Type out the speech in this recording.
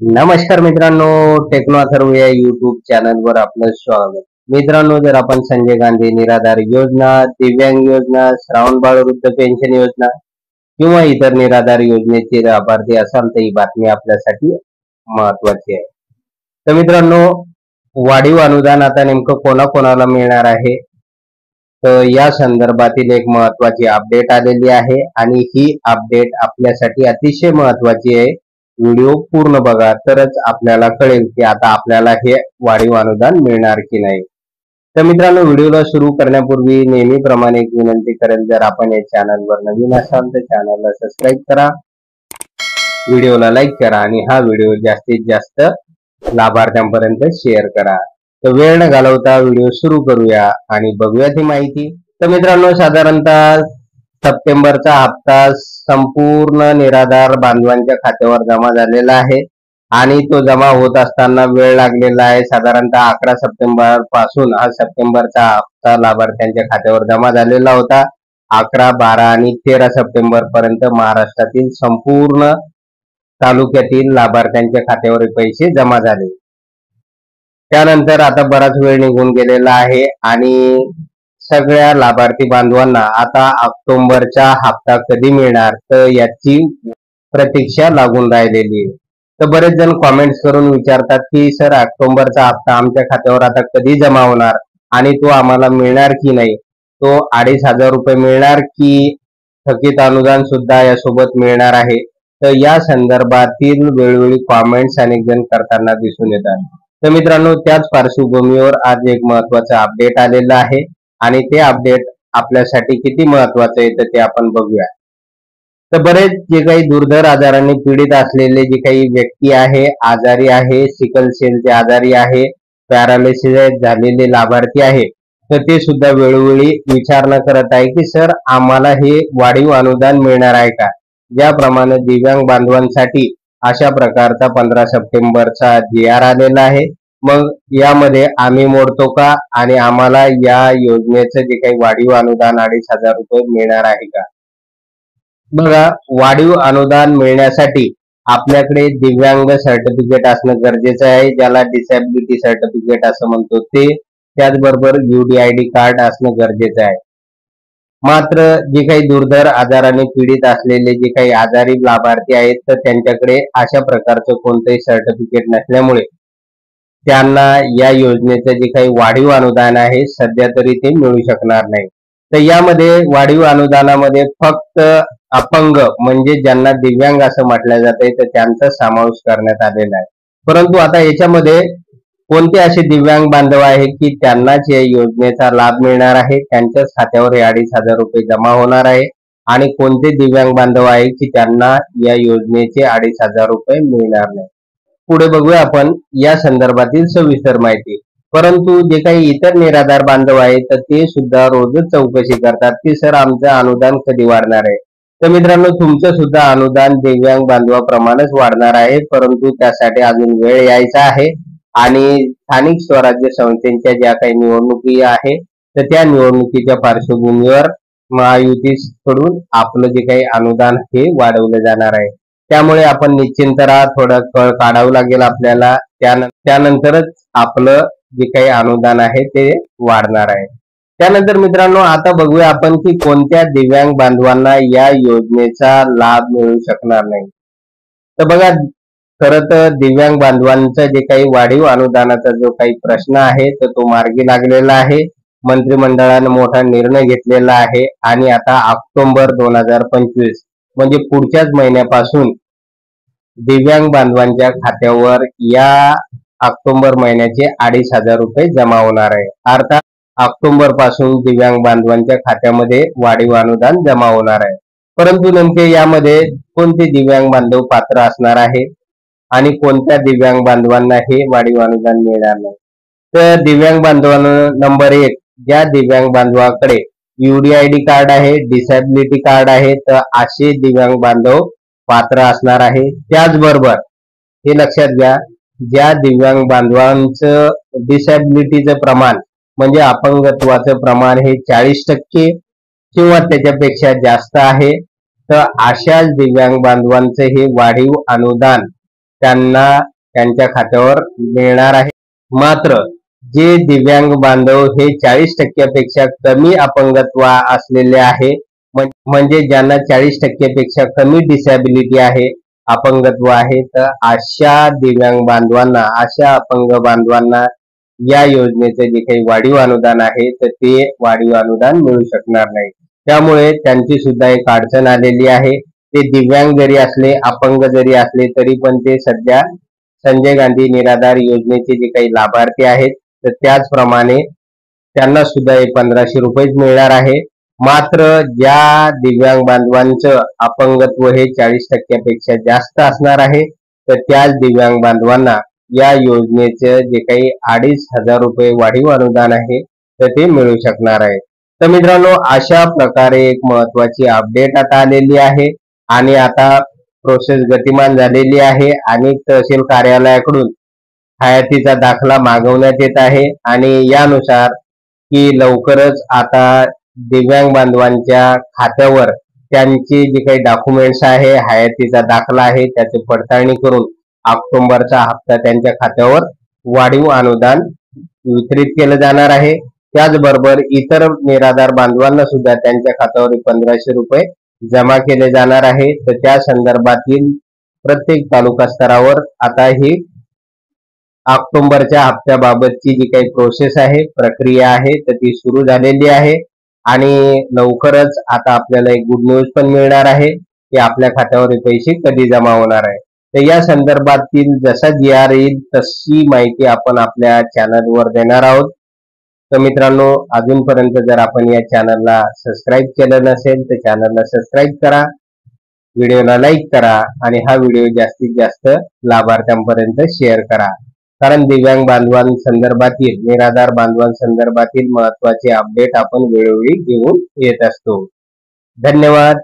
नमस्कार मित्रांनो, टेक्नो अथर्व या युट्यूब चॅनलवर आपलं स्वागत. मित्रांनो, जर आपण संजय गांधी निराधार योजना, दिव्यांग योजना, श्रावणबाळ वृद्ध पेन्शन योजना किंवा इतर निराधार योजनेचे लाभार्थी असाल तर ही बातमी आपल्यासाठी महत्वाची आहे. तर मित्रांनो, वाढीव अनुदान आता नेमकं कोणाकोणाला मिळणार आहे, तर या संदर्भातील एक महत्वाची अपडेट आलेली आहे आणि ही अपडेट आपल्यासाठी अतिशय महत्वाची आहे. व्हिडिओ पूर्ण बघा तरच आपल्याला कळेल की आता आपल्याला हे वाढीव अनुदान मिळणार की नाही. तर मित्रांनो, व्हिडिओला सुरू करण्यापूर्वी नेहमीप्रमाणे एक विनंती करेल, जर आपण या चॅनलवर नवीन असाल तर चॅनलला सबस्क्राईब करा, व्हिडिओला लाईक करा आणि हा व्हिडिओ जास्तीत जास्त लाभार्थ्यांपर्यंत शेअर करा. तर वेळ न घालवता व्हिडिओ सुरू करूया आणि बघूया ती माहिती. तर मित्रांनो, साधारणतः सप्टेंबरचा हप्ता संपूर्ण निराधार बांधवांच्या खात्यावर जमा झालेला आहे आणि तो जमा होत असताना वेळ लागलेला आहे. साधारणतः 11 सप्टेंबर पासून हा सप्टेंबरचा हप्ता लाभार्थ्यांच्या खात्यावर जमा झालेला होता. 11, 12 आणि 13 सप्टेंबर पर्यंत महाराष्ट्रातील संपूर्ण तालुक्यातील लाभार्थ्यांच्या खात्यावर पैसे जमा झाले. त्यानंतर आता बराच वेळ निघून गेलेला आहे आणि सगळ्या लाभार्थी बांधवांना आता ऑक्टोबरचा हप्ता कधी मिळणार तर याची प्रतीक्षा लागून राहिलेली आहे. तर बरेच जण कॉमेंट्स करून विचारतात की सर, ऑक्टोबरचा हप्ता आमच्या खात्यावर आता कधी जमा होणार आणि तो आम्हाला मिळणार की नाही, तो 2,500 रुपये मिळणार की थकीत अनुदान सुद्धा यासोबत मिळणार आहे. तर या संदर्भातील वेळोवेळी कॉमेंट्स अनेक जण करताना दिसून येतात. तर मित्रांनो, त्याच पार्श्वभूमीवर आज एक महत्वाचं अपडेट आलेलं आहे आणि ते अपडेट आपल्यासाठी किती महत्वाचं आहे तर ते आपण बघूया. तर बरेच जे काही दुर्धर आजाराने पीडित असलेले जे काही व्यक्ती आहे, आजारी आहे, सिकल सेलचे आजारी आहे, पॅरालिसिस झालेले लाभार्थी आहे, तर ते सुद्धा वेळोवेळी विचारणा करत आहे की सर, आम्हाला हे वाढीव अनुदान मिळणार आहे का. ज्याप्रमाणे दिव्यांग बांधवांसाठी अशा प्रकारचा 15 सप्टेंबरचा GR आलेला आहे, मग यामध्ये आम्ही मोडतो का आणि आम्हाला या योजनेचं जे काही वाढीव अनुदान 2,500 रुपये मिळणार आहे का. बघा, वाढीव अनुदान मिळण्यासाठी आपल्याकडे दिव्यांग सर्टिफिकेट असणं गरजेचं आहे, ज्याला डिसॅबिलिटी सर्टिफिकेट असं म्हणतो ते. त्याचबरोबर UDID कार्ड असणं गरजेचं आहे. मात्र जे काही दुर्धर आजाराने पीडित असलेले जे काही आजारी लाभार्थी आहेत तर त्यांच्याकडे अशा प्रकारचं कोणतंही सर्टिफिकेट नसल्यामुळे त्यांना या योजनेचं जे काही वाढीव अनुदान आहे सध्या तरी ते मिळू शकणार नाही. तर यामध्ये वाढीव अनुदानामध्ये फक्त अपंग म्हणजे ज्यांना दिव्यांग असं म्हटलं जातंय तर त्यांचा समावेश करण्यात आलेला आहे. परंतु आता याच्यामध्ये कोणते असे दिव्यांग बांधव आहेत की त्यांनाच या योजनेचा लाभ मिळणार आहे, त्यांच्याच खात्यावर हे 2,500 रुपये जमा होणार आहे आणि कोणते दिव्यांग बांधव आहे की त्यांना या योजनेचे 2,500 रुपये मिळणार नाही. पुढे बघूया आपण या संदर्भातील सविस्तर माहिती. परंतु जे काही इतर निराधार बांधव आहेत तर ते सुद्धा रोजच चौकशी करतात की सर, आमचं अनुदान कधी वाढणार आहे. तर मित्रांनो, तुमचं सुद्धा अनुदान दिव्यांग बांधवाप्रमाणेच वाढणार आहे, परंतु त्यासाठी अजून वेळ यायचा आहे आणि स्थानिक स्वराज्य संस्थेच्या ज्या काही निवडणुकी आहे तर त्या निवडणुकीच्या पार्श्वभूमीवर महायुतीकडून आपलं जे काही अनुदान हे वाढवलं जाणार आहे. त्यामुळे आपण निश्चिंत राहा, थोडं कळ काढावं लागेल आपल्याला, त्यानंतरच आपलं जे काही अनुदान आहे ते वाढणार आहे. त्यानंतर मित्रांनो, आता बघूया आपण की कोणत्या दिव्यांग बांधवांना या योजनेचा लाभ मिळू शकणार नाही. तर बघा, खरं तर दिव्यांग बांधवांचं जे काही वाढीव अनुदानाचा जो काही प्रश्न आहे तर तो मार्गी लागलेला आहे. मंत्रिमंडळाने मोठा निर्णय घेतलेला आहे आणि आता ऑक्टोबर 2025 म्हणजे पुढच्याच महिन्यापासून दिव्यांग बांधवांच्या खात्यावर या ऑक्टोबर महिन्याचे 2,500 रुपये जमा होणार आहे. अर्थात ऑक्टोबर पासून दिव्यांग बांधवांच्या खात्यामध्ये वाढीव अनुदान जमा होणार आहे. परंतु नेमके यामध्ये कोणते दिव्यांग बांधव पात्र असणार आहे आणि कोणत्या दिव्यांग बांधवांना हे वाढीव अनुदान मिळणार नाही. तर दिव्यांग बांधवांना नंबर 1, ज्या दिव्यांग बांधवाकडे UDID कार्ड आहे, डिसॅबिलिटी कार्ड आहे, तर असे दिव्यांग बांधव पात्र असणार आहे. त्याचबरोबर हे लक्षात घ्या, ज्या दिव्यांग बांधवांचं डिसॅबिलिटीचं प्रमाण म्हणजे अपंगत्वाचं प्रमाण हे 40% किंवा त्याच्यापेक्षा जास्त आहे, तर अशाच दिव्यांग बांधवांचे हे वाढीव अनुदान त्यांना त्यांच्या खात्यावर मिळणार आहे। मात्र जे दिव्यांग बांधव हे 40% पेक्षा कमी अपंगत्व असलेले आहे, म्हणजे ज्यांना 40% पेक्षा कमी डिसॅबिलिटी आहे, अपंगत्व आहे, तर अशा दिव्यांग बांधवांना, अशा अपंग बांधवांना या योजनेचे जे काही वाढीव अनुदान आहे तर ते वाढीव अनुदान मिळू शकणार नाही। त्यामुळे त्यांची सुद्धा एक अडचण आलेली आहे। ते दिव्यांग जरी असले, अपंग जरी असले तरी पण ते सध्या संजय गांधी निराधार योजनेचे जे काही लाभार्थी आहेत तर त्याचप्रमाणे त्यांना सुद्धा 1500 रुपये मिळणार आहे। मात्र ज्या दिव्यांग बांधवांचं अपंगत्व हे 40% पेक्षा जास्त असणार आहे तर त्याच दिव्यांग बांधवांना या योजनेचे जे काही 2500 रुपये वाढीव अनुदान आहे तर ते मिळू शकणार आहे। तर मित्रांनो, अशा प्रकारे एक महत्वाची अपडेट आता आलेली आहे आणि आता प्रोसेस गतिमान झालेली आहे आणि तहसील कार्यालयाकडून हयातीचा दाखला मागवण्यात येत आहे आणि यानुसार की लवकरच आता दिव्यांग बांधवांच्या खात्यावर त्यांची जे काही डॉक्युमेंट्स आहे, हयातीचा दाखला आहे, त्याची पडताळणी करून ऑक्टोबरचा हप्ता त्यांच्या खात्यावर वाढीव अनुदान वितरित केलं जाणार आहे। त्याचबरोबर इतर निराधार बांधवांना सुद्धा त्यांच्या खात्यावर 1500 रुपये जमा केले जाणार आहे। तर त्या संदर्भातील प्रत्येक तालुका स्तरावर आता ही ऑक्टोबरच्या हप्त्याबाबतची जी काही प्रोसेस आहे, प्रक्रिया आहे, तर ती सुरू झालेली आहे आणि लवकरच आता आपल्याला एक गुड न्यूज पण मिळणार आहे की आपल्या खात्यावर हे पैसे कधी जमा होणार आहे। तर या संदर्भातील जसा GR येईल तशी माहिती आपण आपल्या चॅनलवर देणार आहोत। तर मित्रांनो, अजूनपर्यंत जर आपण या चॅनलला सबस्क्राईब केलं नसेल तर चॅनलला सबस्क्राईब करा, व्हिडिओला लाईक करा आणि हा व्हिडिओ जास्तीत जास्त लाभार्थ्यांपर्यंत शेअर करा, कारण दिव्यांग बांधवांसंदर्भातील, निराधार बांधवांसंदर्भातील महत्त्वाचे अपडेट आपण वेळोवेळी घेऊन येत असतो। धन्यवाद।